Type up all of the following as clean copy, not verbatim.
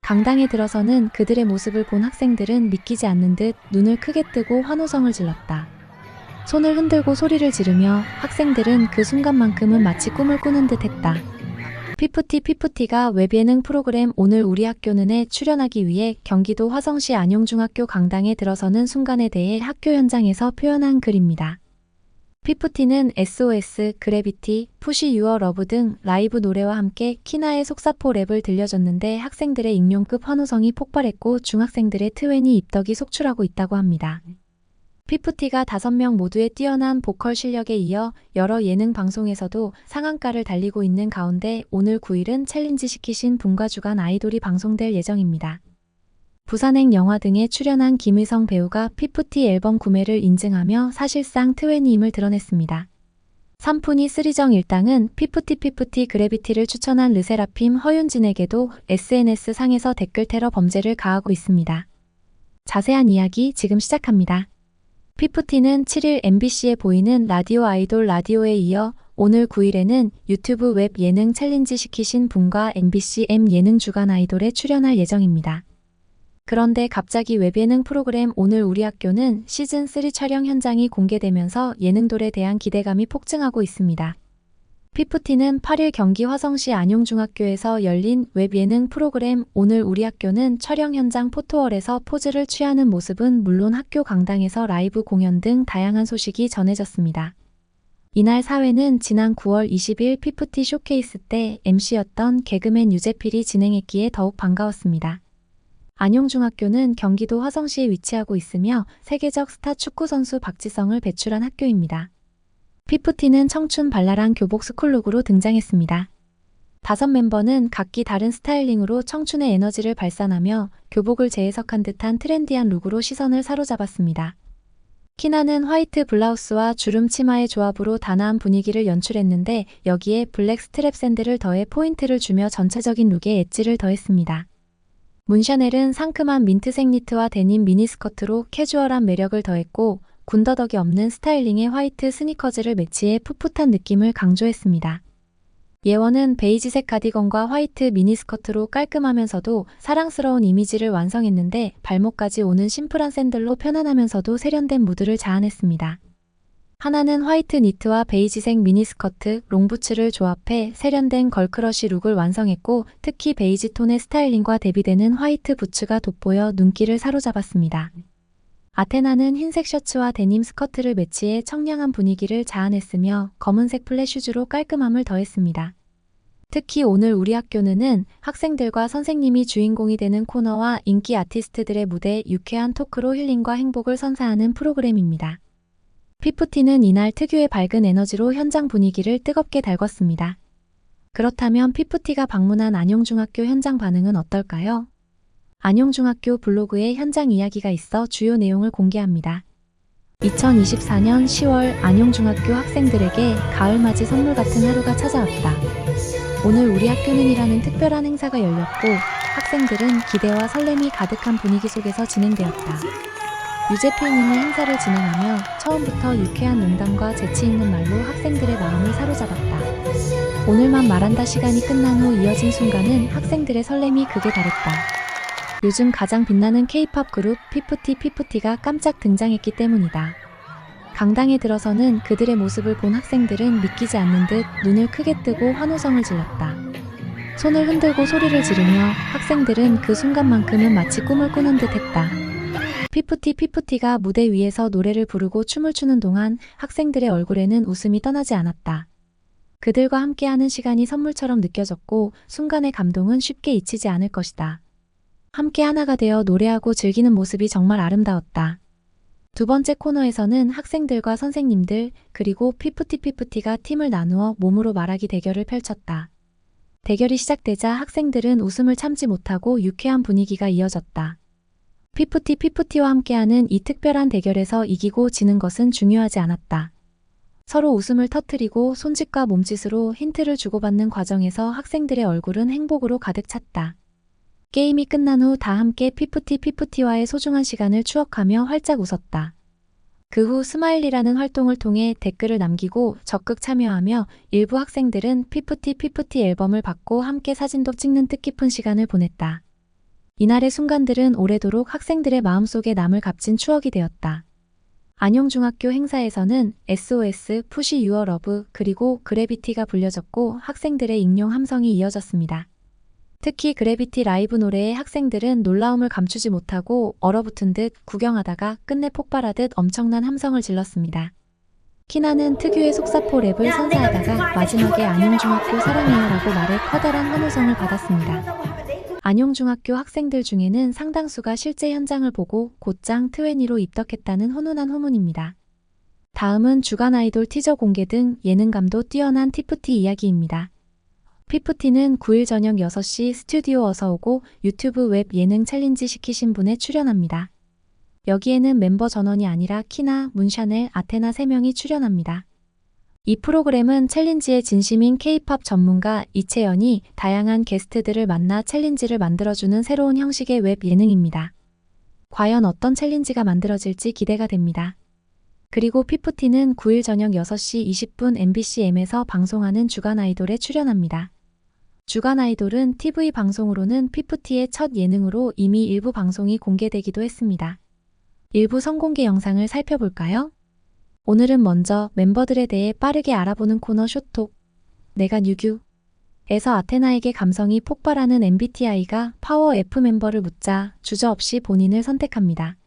강당에 들어서는 그들의 모습을 본 학생들은 믿기지 않는 듯 눈을 크게 뜨고 환호성을 질렀다. 손을 흔들고 소리를 지르며 학생들은 그 순간만큼은 마치 꿈을 꾸는 듯 했다. 피프티가 웹예능 프로그램 오늘 우리 학교는에 출연하기 위해 경기도 화성시 안용중학교 강당에 들어서는 순간에 대해 학교 현장에서 표현한 글입니다. 피프티는 SOS, 그래비티, 푸시 유어 러브 등 라이브 노래와 함께 키나의 속사포 랩을 들려줬는데 학생들의 익명급 환호성이 폭발했고 중학생들의 트웬이 입덕이 속출하고 있다고 합니다. 피프티가 5명 모두의 뛰어난 보컬 실력에 이어 여러 예능 방송에서도 상한가를 달리고 있는 가운데 오늘 9일은 챌린지 시키신 분과 주간 아이돌이 방송될 예정입니다. 부산행 영화 등에 출연한 김의성 배우가 피프티 앨범 구매를 인증하며 사실상 트웬이임을 드러냈습니다. 삼푼이 쓰리정 일당은 피프티 그래비티를 추천한 르세라핌 허윤진에게도 SNS 상에서 댓글 테러 범죄를 가하고 있습니다. 자세한 이야기 지금 시작합니다. 피프티는 7일 MBC에 보이는 라디오 아이돌 라디오에 이어 오늘 9일에는 유튜브 웹 예능 챌린지 시키신 분과 MBC M 예능 주간 아이돌에 출연할 예정입니다. 그런데 갑자기 웹예능 프로그램 오늘 우리 학교는 시즌3 촬영 현장이 공개되면서 예능돌에 대한 기대감이 폭증하고 있습니다. 피프티는 8일 경기 화성시 안용중학교에서 열린 웹예능 프로그램 오늘 우리 학교는 촬영 현장 포토월에서 포즈를 취하는 모습은 물론 학교 강당에서 라이브 공연 등 다양한 소식이 전해졌습니다. 이날 사회는 지난 9월 20일 피프티 쇼케이스 때 MC였던 개그맨 유재필이 진행했기에 더욱 반가웠습니다. 안용중학교는 경기도 화성시에 위치하고 있으며 세계적 스타 축구선수 박지성을 배출한 학교입니다. 피프티는 청춘 발랄한 교복 스쿨룩으로 등장했습니다. 5멤버는 각기 다른 스타일링으로 청춘의 에너지를 발산하며 교복을 재해석한 듯한 트렌디한 룩으로 시선을 사로잡았습니다. 키나는 화이트 블라우스와 주름 치마의 조합으로 단아한 분위기를 연출했는데 여기에 블랙 스트랩 샌들을 더해 포인트를 주며 전체적인 룩에 엣지를 더했습니다. 문샤넬은 상큼한 민트색 니트와 데님 미니스커트로 캐주얼한 매력을 더했고 군더더기 없는 스타일링의 화이트 스니커즈를 매치해 풋풋한 느낌을 강조했습니다. 예원은 베이지색 가디건과 화이트 미니스커트로 깔끔하면서도 사랑스러운 이미지를 완성했는데 발목까지 오는 심플한 샌들로 편안하면서도 세련된 무드를 자아냈습니다. 하나는 화이트 니트와 베이지색 미니스커트, 롱부츠를 조합해 세련된 걸크러쉬 룩을 완성했고 특히 베이지 톤의 스타일링과 대비되는 화이트 부츠가 돋보여 눈길을 사로잡았습니다. 아테나는 흰색 셔츠와 데님 스커트를 매치해 청량한 분위기를 자아냈으며 검은색 플랫 슈즈로 깔끔함을 더했습니다. 특히 오늘 우리 학교는 학생들과 선생님이 주인공이 되는 코너와 인기 아티스트들의 무대, 유쾌한 토크로 힐링과 행복을 선사하는 프로그램입니다. 피프티는 이날 특유의 밝은 에너지로 현장 분위기를 뜨겁게 달궜습니다. 그렇다면 피프티가 방문한 안용중학교 현장 반응은 어떨까요? 안용중학교 블로그에 현장 이야기가 있어 주요 내용을 공개합니다. 2024년 10월 안용중학교 학생들에게 가을맞이 선물 같은 하루가 찾아왔다. 오늘 우리 학교는이라는 특별한 행사가 열렸고 학생들은 기대와 설렘이 가득한 분위기 속에서 진행되었다. 유재필님이 행사를 진행하며 처음부터 유쾌한 농담과 재치있는 말로 학생들의 마음을 사로잡았다. 오늘만 말한다 시간이 끝난 후 이어진 순간은 학생들의 설렘이 극에 달했다. 요즘 가장 빛나는 K-팝 그룹 피프티가 깜짝 등장했기 때문이다. 강당에 들어서는 그들의 모습을 본 학생들은 믿기지 않는 듯 눈을 크게 뜨고 환호성을 질렀다. 손을 흔들고 소리를 지르며 학생들은 그 순간만큼은 마치 꿈을 꾸는 듯 했다. 피프티가 무대 위에서 노래를 부르고 춤을 추는 동안 학생들의 얼굴에는 웃음이 떠나지 않았다. 그들과 함께하는 시간이 선물처럼 느껴졌고 순간의 감동은 쉽게 잊히지 않을 것이다. 함께 하나가 되어 노래하고 즐기는 모습이 정말 아름다웠다. 두 번째 코너에서는 학생들과 선생님들 그리고 피프티가 팀을 나누어 몸으로 말하기 대결을 펼쳤다. 대결이 시작되자 학생들은 웃음을 참지 못하고 유쾌한 분위기가 이어졌다. 피프티와 함께하는 이 특별한 대결에서 이기고 지는 것은 중요하지 않았다. 서로 웃음을 터뜨리고 손짓과 몸짓으로 힌트를 주고받는 과정에서 학생들의 얼굴은 행복으로 가득 찼다. 게임이 끝난 후 다 함께 피프티와의 소중한 시간을 추억하며 활짝 웃었다. 그 후 스마일리라는 활동을 통해 댓글을 남기고 적극 참여하며 일부 학생들은 피프티 앨범을 받고 함께 사진도 찍는 뜻깊은 시간을 보냈다. 이날의 순간들은 오래도록 학생들의 마음속에 남을 값진 추억이 되었다. 안용중학교 행사에서는 SOS, 푸시 유어 러브, 그리고 그래비티가 불려졌고 학생들의 익룡 함성이 이어졌습니다. 특히 그래비티 라이브 노래에 학생들은 놀라움을 감추지 못하고 얼어붙은 듯 구경하다가 끝내 폭발하듯 엄청난 함성을 질렀습니다. 키나는 특유의 속사포 랩을 선사하다가 마지막에 안용중학교 사랑해요라고 말해 커다란 환호성을 받았습니다. 안용중학교 학생들 중에는 상당수가 실제 현장을 보고 곧장 트웬티로 입덕했다는 훈훈한 후문입니다. 다음은 주간 아이돌 티저 공개 등 예능감도 뛰어난 티프티 이야기입니다. 피프티는 9일 저녁 6시 스튜디오 어서오고 유튜브 웹 예능 챌린지 시키신 분에 출연합니다. 여기에는 멤버 전원이 아니라 키나, 문샤넬, 아테나 3명이 출연합니다. 이 프로그램은 챌린지의 진심인 K-팝 전문가 이채연이 다양한 게스트들을 만나 챌린지를 만들어주는 새로운 형식의 웹 예능입니다. 과연 어떤 챌린지가 만들어질지 기대가 됩니다. 그리고 피프티는 9일 저녁 6시 20분 MBCM에서 방송하는 주간 아이돌에 출연합니다. 주간 아이돌은 TV 방송으로는 피프티의 첫 예능으로 이미 일부 방송이 공개되기도 했습니다. 일부 선공개 영상을 살펴볼까요? 오늘은 먼저 멤버들에 대해 빠르게 알아보는 코너 쇼톡, 내가 뉴규에서 아테나에게 감성이 폭발하는 MBTI가 파워 F 멤버를 묻자 주저없이 본인을 선택합니다.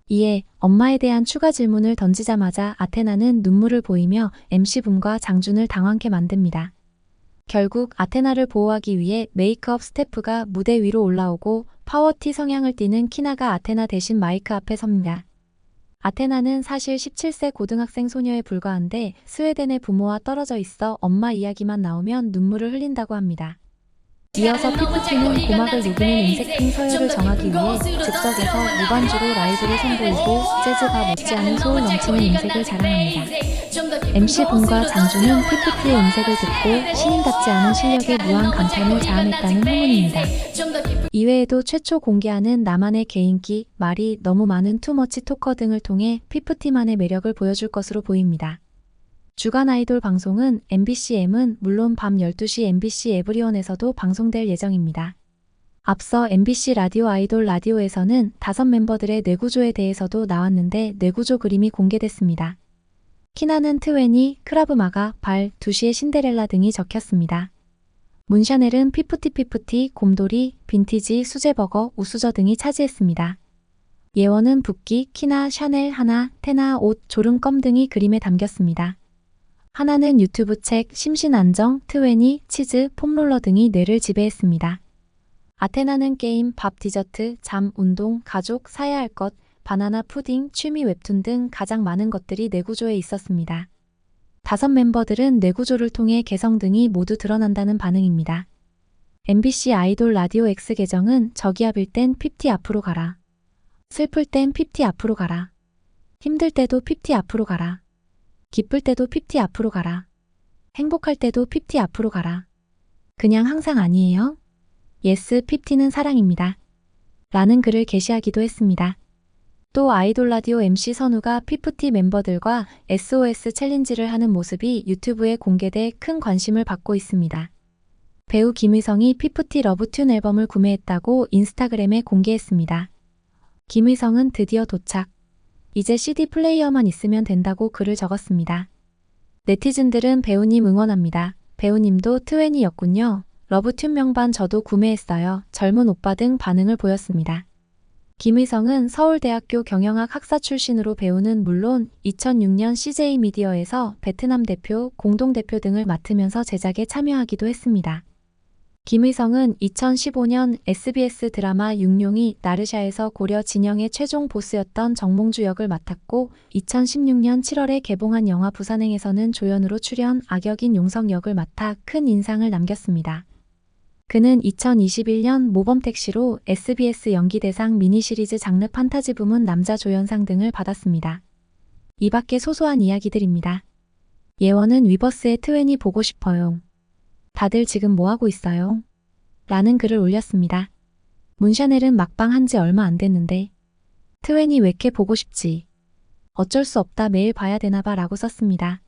이에 엄마에 대한 추가 질문을 던지자마자 아테나는 눈물을 보이며 MC분과 장준을 당황케 만듭니다. 결국 아테나를 보호하기 위해 메이크업 스태프가 무대 위로 올라오고 파워티 성향을 띠는 키나가 아테나 대신 마이크 앞에 섭니다. 아테나는 사실 17세 고등학생 소녀에 불과한데 스웨덴의 부모와 떨어져 있어 엄마 이야기만 나오면 눈물을 흘린다고 합니다. 이어서 피프티는 고막을 녹이는 음색핑 서열을 정하기 위해 즉석에서 무반주로 라이브를 선보이고 재즈가 못지않은 소울 넘치는 음색을 자랑합니다. MC분과 장준은 피프티의 음색을 듣고 신인답지 않은 실력에 무한 감탄을 자아냈다는 후문입니다. 이외에도 최초 공개하는 나만의 개인기, 말이 너무 많은 투머치 토커 등을 통해 피프티만의 매력을 보여줄 것으로 보입니다. 주간 아이돌 방송은 MBCM은 물론 밤 12시 MBC 에브리원에서도 방송될 예정입니다. 앞서 MBC 라디오 아이돌 라디오에서는 5멤버들의 뇌구조에 대해서도 나왔는데 뇌구조 그림이 공개됐습니다. 키나는 트웬티, 크라브마가, 발, 2시의 신데렐라 등이 적혔습니다. 문샤넬은 피프티, 곰돌이, 빈티지, 수제버거, 우수저 등이 차지했습니다. 예원은 붓기, 키나, 샤넬, 하나, 테나, 옷, 졸음껌 등이 그림에 담겼습니다. 하나는 유튜브 책, 심신안정, 트웬티, 치즈, 폼롤러 등이 뇌를 지배했습니다. 아테나는 게임, 밥, 디저트, 잠, 운동, 가족, 사야 할 것, 바나나 푸딩, 취미 웹툰 등 가장 많은 것들이 뇌구조에 있었습니다. 5 멤버들은 뇌구조를 통해 개성 등이 모두 드러난다는 반응입니다. MBC 아이돌 라디오 X 계정은 저기압일 땐 50 앞으로 가라. 슬플 땐 50 앞으로 가라. 힘들 때도 50 앞으로 가라. 기쁠 때도 50 앞으로 가라. 행복할 때도 50 앞으로 가라. 그냥 항상 아니에요? 예스, 50는 사랑입니다. 라는 글을 게시하기도 했습니다. 또 아이돌 라디오 MC 선우가 피프티 멤버들과 SOS 챌린지를 하는 모습이 유튜브에 공개돼 큰 관심을 받고 있습니다. 배우 김의성이 피프티 러브튠 앨범을 구매했다고 인스타그램에 공개했습니다. 김의성은 드디어 도착. 이제 CD 플레이어만 있으면 된다고 글을 적었습니다. 네티즌들은 배우님 응원합니다. 배우님도 트웬티였군요. 러브튠 명반 저도 구매했어요. 젊은 오빠 등 반응을 보였습니다. 김의성은 서울대학교 경영학 학사 출신으로 배우는 물론 2006년 CJ 미디어에서 베트남 대표, 공동대표 등을 맡으면서 제작에 참여하기도 했습니다. 김의성은 2015년 SBS 드라마 육룡이 나르샤에서 고려 진영의 최종 보스였던 정몽주 역을 맡았고 2016년 7월에 개봉한 영화 부산행에서는 조연으로 출연 악역인 용석 역을 맡아 큰 인상을 남겼습니다. 그는 2021년 모범택시로 SBS 연기대상 미니시리즈 장르 판타지 부문 남자 조연상 등을 받았습니다. 이 밖에 소소한 이야기들입니다. 예원은 위버스의 트웬티 보고 싶어요. 다들 지금 뭐하고 있어요? 라는 글을 올렸습니다. 문샤넬은 막방 한지 얼마 안 됐는데 트웬티 왜 이렇게 보고 싶지? 어쩔 수 없다 매일 봐야 되나봐 라고 썼습니다.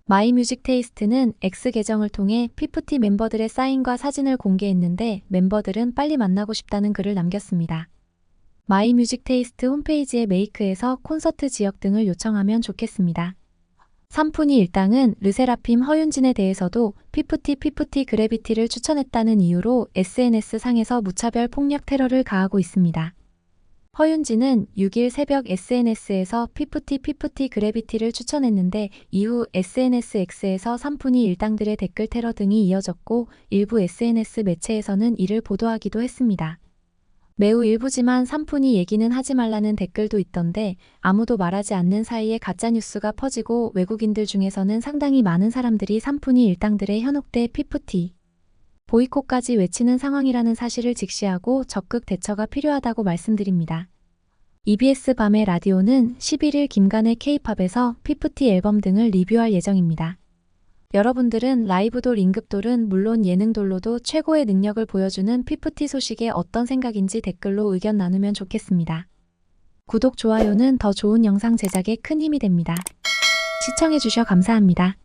마이뮤직테이스트는 X 계정을 통해 피프티 멤버들의 사인과 사진을 공개했는데 멤버들은 빨리 만나고 싶다는 글을 남겼습니다. 마이뮤직테이스트 홈페이지의 메이크에서 콘서트 지역 등을 요청하면 좋겠습니다. 삼푼이 일당은 르세라핌 허윤진에 대해서도 피프티 그래비티를 추천했다는 이유로 SNS상에서 무차별 폭력 테러를 가하고 있습니다. 허윤진은 6일 새벽 SNS에서 피프티 그래비티를 추천했는데 이후 SNSX에서 삼푼이 일당들의 댓글 테러 등이 이어졌고 일부 SNS 매체에서는 이를 보도하기도 했습니다. 매우 일부지만 삼푼이 얘기는 하지 말라는 댓글도 있던데 아무도 말하지 않는 사이에 가짜뉴스가 퍼지고 외국인들 중에서는 상당히 많은 사람들이 삼푼이 일당들의 현혹돼 피프티 보이콧까지 외치는 상황이라는 사실을 직시하고 적극 대처가 필요하다고 말씀드립니다. EBS 밤의 라디오는 11일 김간의 K-팝에서 피프티 앨범 등을 리뷰할 예정입니다. 여러분들은 라이브돌 임급돌은 물론 예능돌로도 최고의 능력을 보여주는 피프티 소식에 어떤 생각인지 댓글로 의견 나누면 좋겠습니다. 구독, 좋아요는 더 좋은 영상 제작에 큰 힘이 됩니다. 시청해주셔 감사합니다.